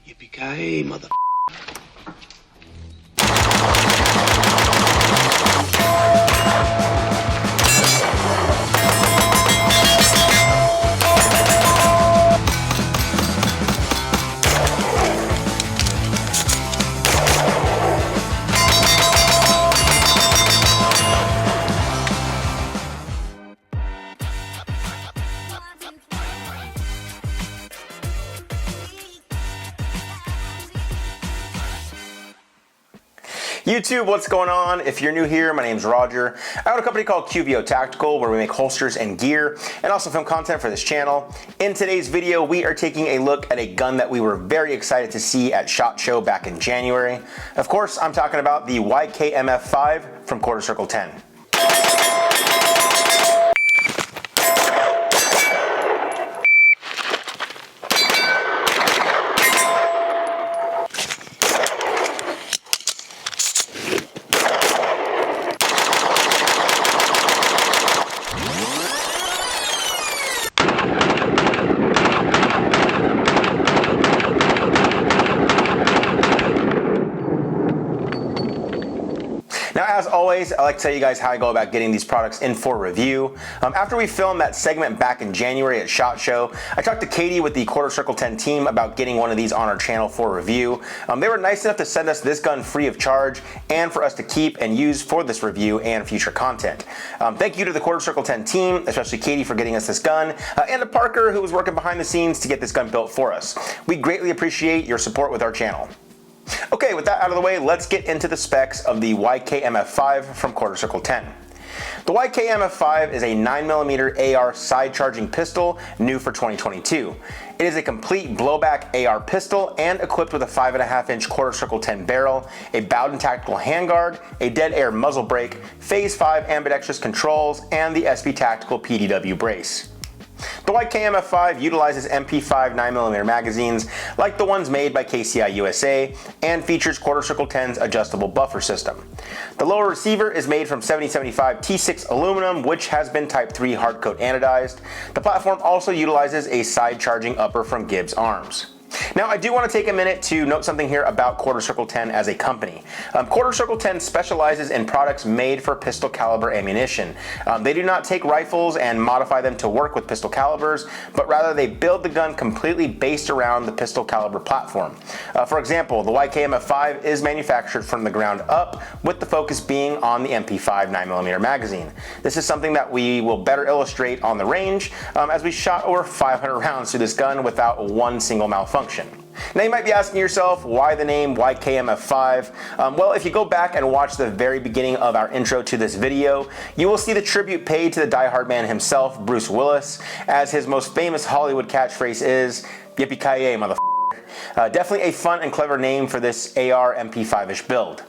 Yippe-ki-yay, mother. YouTube, what's going on? If you're new here, my name's Roger. I own a company called QVO Tactical where we make holsters and gear and also film content for this channel. In today's video, we are taking a look at a gun that we were very excited to see at SHOT Show back in January. Of course, I'm talking about the YKMF-5 from Quarter Circle 10. Now, as always, I like to tell you guys how I go about getting these products in for review. After we filmed that segment back in January at SHOT Show, I talked to Katie with the Quarter Circle 10 team about getting one of these on our channel for review. They were nice enough to send us this gun free of charge and for us to keep and use for this review and future content. Thank you to the Quarter Circle 10 team, especially Katie for getting us this gun, and to Parker who was working behind the scenes to get this gun built for us. We greatly appreciate your support with our channel. Okay, with that out of the way, let's get into the specs of the YKMF-5 from Quarter Circle 10. The YKMF-5 is a 9mm AR side-charging pistol, new for 2022. It is a complete blowback AR pistol and equipped with a 5.5-inch Quarter Circle 10 barrel, a Bowden tactical handguard, a dead air muzzle brake, Phase 5 ambidextrous controls, and the SP Tactical PDW brace. The YKMF-5 utilizes MP5 9mm magazines like the ones made by KCI USA and features Quarter Circle 10's adjustable buffer system. The lower receiver is made from 7075 T6 aluminum, which has been Type 3 hardcoat anodized. The platform also utilizes a side charging upper from Gibbs Arms. Now, I do want to take a minute to note something here about Quarter Circle 10 as a company. Quarter Circle 10 specializes in products made for pistol caliber ammunition. They do not take rifles and modify them to work with pistol calibers, but rather they build the gun completely based around the pistol caliber platform. For example, the YKMF-5 is manufactured from the ground up, with the focus being on the MP5 9mm magazine. This is something that we will better illustrate on the range as we shot over 500 rounds through this gun without one single malfunction. Now you might be asking yourself, why the name YKMF-5? Well, if you go back and watch the very beginning of our intro to this video, you will see the tribute paid to the diehard man himself, Bruce Willis, as his most famous Hollywood catchphrase is, "Yippe-ki-yay, motherfucker." Definitely a fun and clever name for this AR MP5-ish build.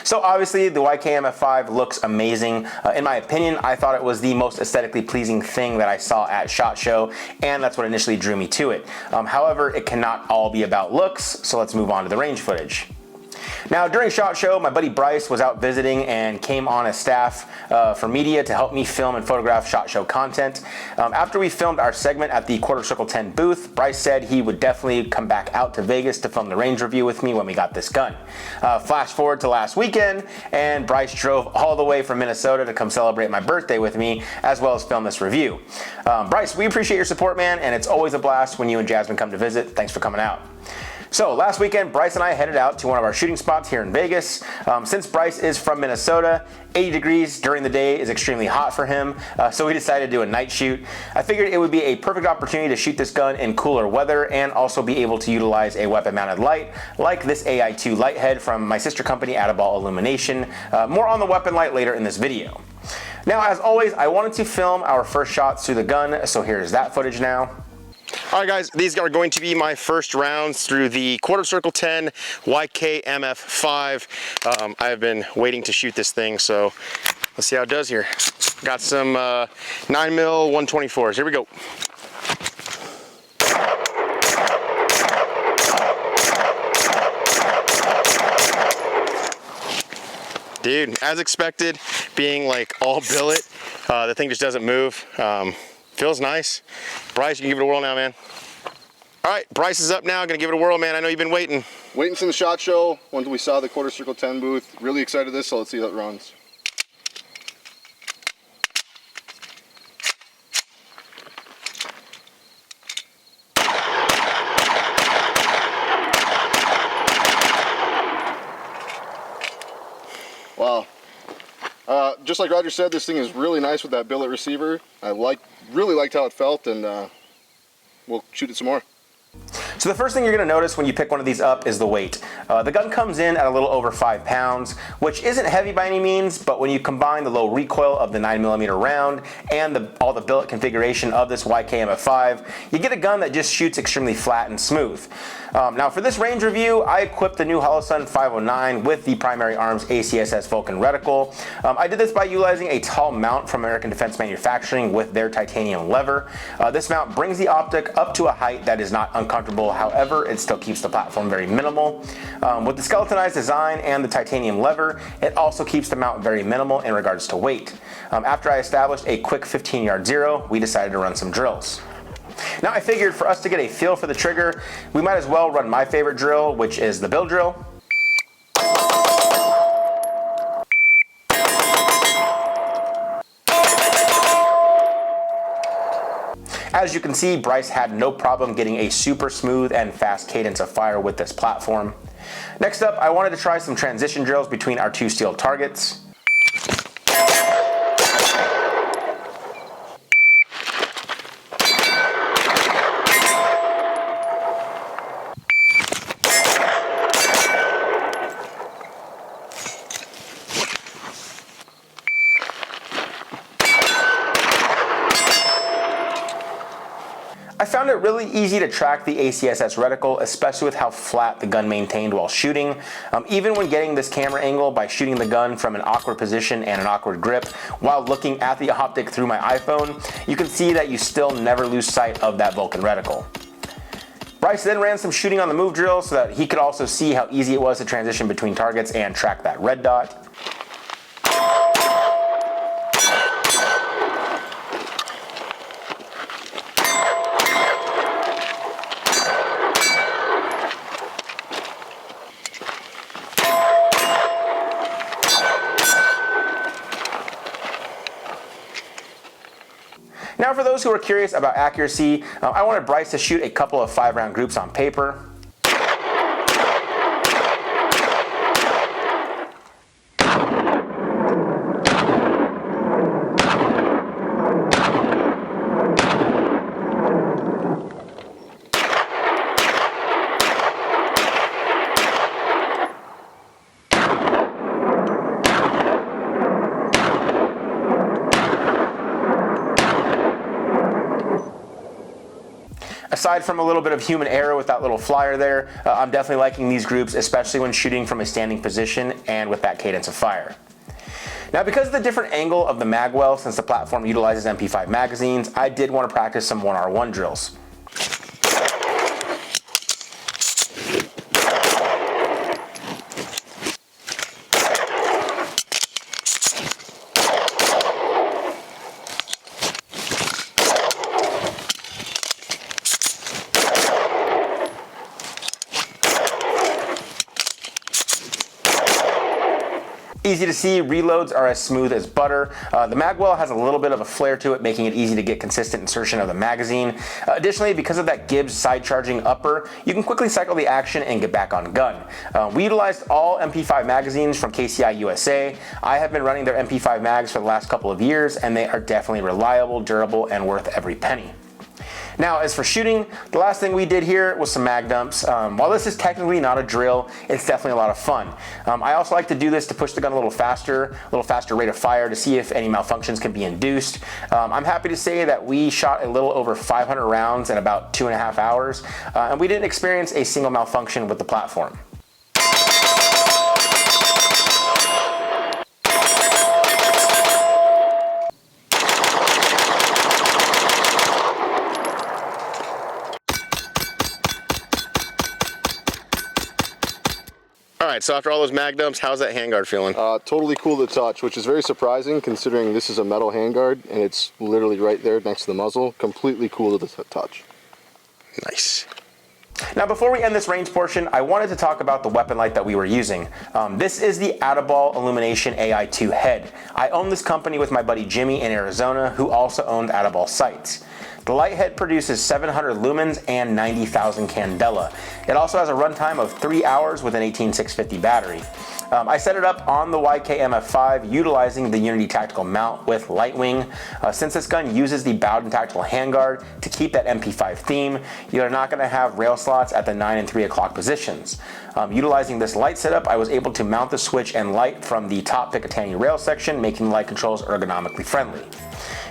So obviously the YKMF-5 looks amazing. In my opinion, I thought it was the most aesthetically pleasing thing that I saw at SHOT Show, and that's what initially drew me to it. However, it cannot all be about looks, so let's move on to the range footage. Now, during SHOT Show, my buddy Bryce was out visiting and came on as staff for media to help me film and photograph SHOT Show content. After we filmed our segment at the Quarter Circle 10 booth, Bryce said he would definitely come back out to Vegas to film the range review with me when we got this gun. Flash forward to last weekend, and Bryce drove all the way from Minnesota to come celebrate my birthday with me, as well as film this review. Bryce, we appreciate your support, man, and it's always a blast when you and Jasmine come to visit. Thanks for coming out. So last weekend, Bryce and I headed out to one of our shooting spots here in Vegas. Since Bryce is from Minnesota, 80 degrees during the day is extremely hot for him, so we decided to do a night shoot. I figured it would be a perfect opportunity to shoot this gun in cooler weather and also be able to utilize a weapon-mounted light like this AI2 light head from my sister company, Adaball Illumination. More on the weapon light later in this video. Now, as always, I wanted to film our first shots through the gun, so here's that footage now. All right, guys, these are going to be my first rounds through the Quarter Circle 10 YKMF-5. I have been waiting to shoot this thing, so let's see how it does here. Got some 9mm 124s. Here we go. Dude, as expected, being like all billet, the thing just doesn't move. Feels nice. Bryce, you can give it a whirl now, man. All right, Bryce is up now. Gonna give it a whirl, man. I know you've been waiting. Waiting since the SHOT Show when we saw the quarter circle 10 booth. Really excited this, so let's see how it runs. Wow. Just like Roger said, this thing is really nice with that billet receiver. I really liked how it felt, and we'll shoot it some more. So the first thing you're going to notice when you pick one of these up is the weight. The gun comes in at a little over 5 pounds, which isn't heavy by any means, but when you combine the low recoil of the 9mm round and all the billet configuration of this YKMF-5, you get a gun that just shoots extremely flat and smooth. Now for this range review, I equipped the new Holosun 509 with the Primary Arms ACSS Vulcan reticle. I did this by utilizing a tall mount from American Defense Manufacturing with their titanium lever. This mount brings the optic up to a height that is not uncomfortable. However, it still keeps the platform very minimal. With the skeletonized design and the titanium lever, it also keeps the mount very minimal in regards to weight. After I established a quick 15-yard zero, we decided to run some drills. Now I figured for us to get a feel for the trigger, we might as well run my favorite drill, which is the bill drill. As you can see, Bryce had no problem getting a super smooth and fast cadence of fire with this platform. Next up, I wanted to try some transition drills between our two steel targets. I found it really easy to track the ACSS reticle, especially with how flat the gun maintained while shooting. Even when getting this camera angle by shooting the gun from an awkward position and an awkward grip while looking at the optic through my iPhone, you can see that you still never lose sight of that Vulcan reticle. Bryce then ran some shooting on the move drill so that he could also see how easy it was to transition between targets and track that red dot. Now for those who are curious about accuracy, I wanted Bryce to shoot a couple of 5-round groups on paper. Aside from a little bit of human error with that little flyer there, I'm definitely liking these groups, especially when shooting from a standing position and with that cadence of fire. Now because of the different angle of the magwell, since the platform utilizes MP5 magazines, I did want to practice some 1R1 drills. Easy to see, reloads are as smooth as butter. The magwell has a little bit of a flare to it, making it easy to get consistent insertion of the magazine. Additionally, because of that Gibbs side charging upper, you can quickly cycle the action and get back on gun. We utilized all MP5 magazines from KCI USA. I have been running their MP5 mags for the last couple of years, and they are definitely reliable, durable, and worth every penny. Now, as for shooting, the last thing we did here was some mag dumps. While this is technically not a drill, it's definitely a lot of fun. I also like to do this to push the gun a little faster rate of fire to see if any malfunctions can be induced. I'm happy to say that we shot a little over 500 rounds in about 2.5 hours, and we didn't experience a single malfunction with the platform. All right, so after all those mag dumps, how's that handguard feeling? Totally cool to touch, which is very surprising considering this is a metal handguard and it's literally right there next to the muzzle. Completely cool to the touch. Nice. Now before we end this range portion, I wanted to talk about the weapon light that we were using. This is the Adaball Illumination AI2 head. I own this company with my buddy Jimmy in Arizona, who also owned Adaball sights. The light head produces 700 lumens and 90,000 candela. It also has a runtime of 3 hours with an 18650 battery. I set it up on the YKMF-5 utilizing the Unity tactical mount with Lightwing. Since this gun uses the Bowden tactical handguard to keep that MP5 theme, you're not going to have rail slots at the 9 and 3 o'clock positions. Utilizing this light setup, I was able to mount the switch and light from the top Picatinny rail section, making the light controls ergonomically friendly.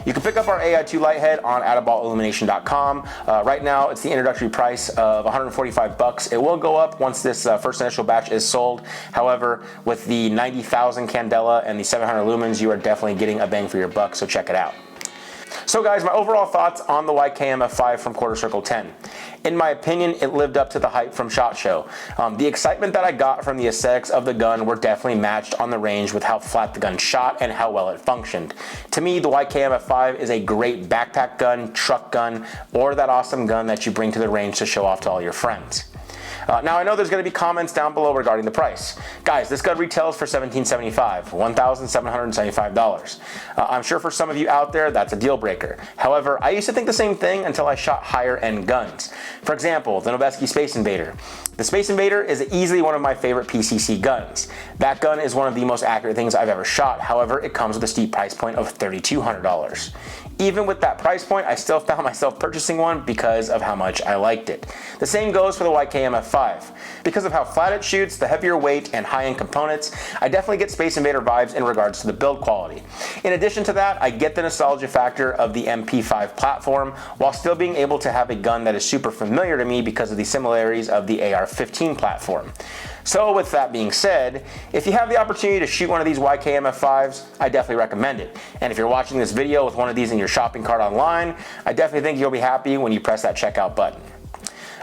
You can pick up our AI2 light head on AdaballIllumination.com. Right now, it's the introductory price of $145. It will go up once this first initial batch is sold. However, with the 90,000 candela and the 700 lumens, you are definitely getting a bang for your buck, so check it out. So guys, my overall thoughts on the YKMF-5 from Quarter Circle 10. In my opinion, it lived up to the hype from SHOT Show. The excitement that I got from the aesthetics of the gun were definitely matched on the range with how flat the gun shot and how well it functioned. To me, the YKMF-5 is a great backpack gun, truck gun, or that awesome gun that you bring to the range to show off to all your friends. Now I know there's going to be comments down below regarding the price. Guys, this gun retails for $1,775, $1,775. I'm sure for some of you out there that's a deal breaker. However, I used to think the same thing until I shot higher end guns. For example, the Noveske Space Invader. The Space Invader is easily one of my favorite PCC guns. That gun is one of the most accurate things I've ever shot. However, it comes with a steep price point of $3,200. Even with that price point, I still found myself purchasing one because of how much I liked it. The same goes for the YKMF-5. Because of how flat it shoots, the heavier weight, and high-end components, I definitely get Space Invader vibes in regards to the build quality. In addition to that, I get the nostalgia factor of the MP5 platform, while still being able to have a gun that is super familiar to me because of the similarities of the AR-15 platform. So with that being said, if you have the opportunity to shoot one of these YKMF-5s, I definitely recommend it. And if you're watching this video with one of these in your shopping cart online, I definitely think you'll be happy when you press that checkout button.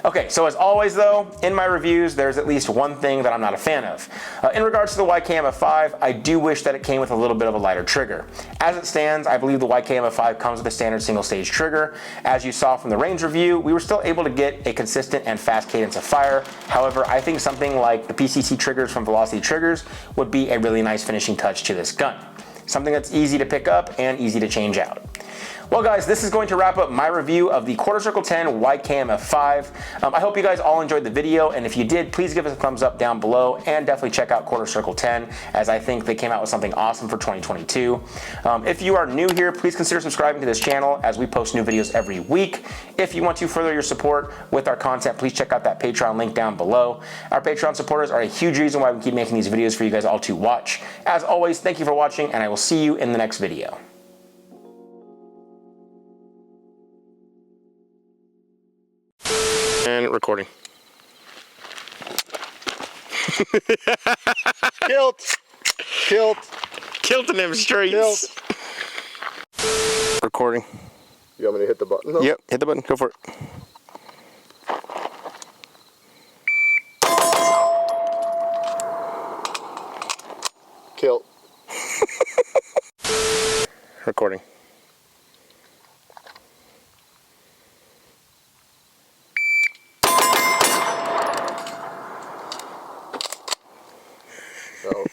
Okay, so as always though, in my reviews, there's at least one thing that I'm not a fan of. In regards to the YKMF-5, I do wish that it came with a little bit of a lighter trigger. As it stands, I believe the YKMF-5 comes with a standard single stage trigger. As you saw from the range review, we were still able to get a consistent and fast cadence of fire. However, I think something like the PCC triggers from Velocity Triggers would be a really nice finishing touch to this gun. Something that's easy to pick up and easy to change out. Well guys, this is going to wrap up my review of the Quarter Circle 10 YKMF-5. I hope you guys all enjoyed the video, and if you did, please give us a thumbs up down below and definitely check out Quarter Circle 10, as I think they came out with something awesome for 2022. If you are new here, please consider subscribing to this channel as we post new videos every week. If you want to further your support with our content, please check out that Patreon link down below. Our Patreon supporters are a huge reason why we keep making these videos for you guys all to watch. As always, thank you for watching, and I will see you in the next video. And recording. Kilt in them streets. Recording. You want me to hit the button though? Yep, hit the button, go for it. Kilt. Recording. No.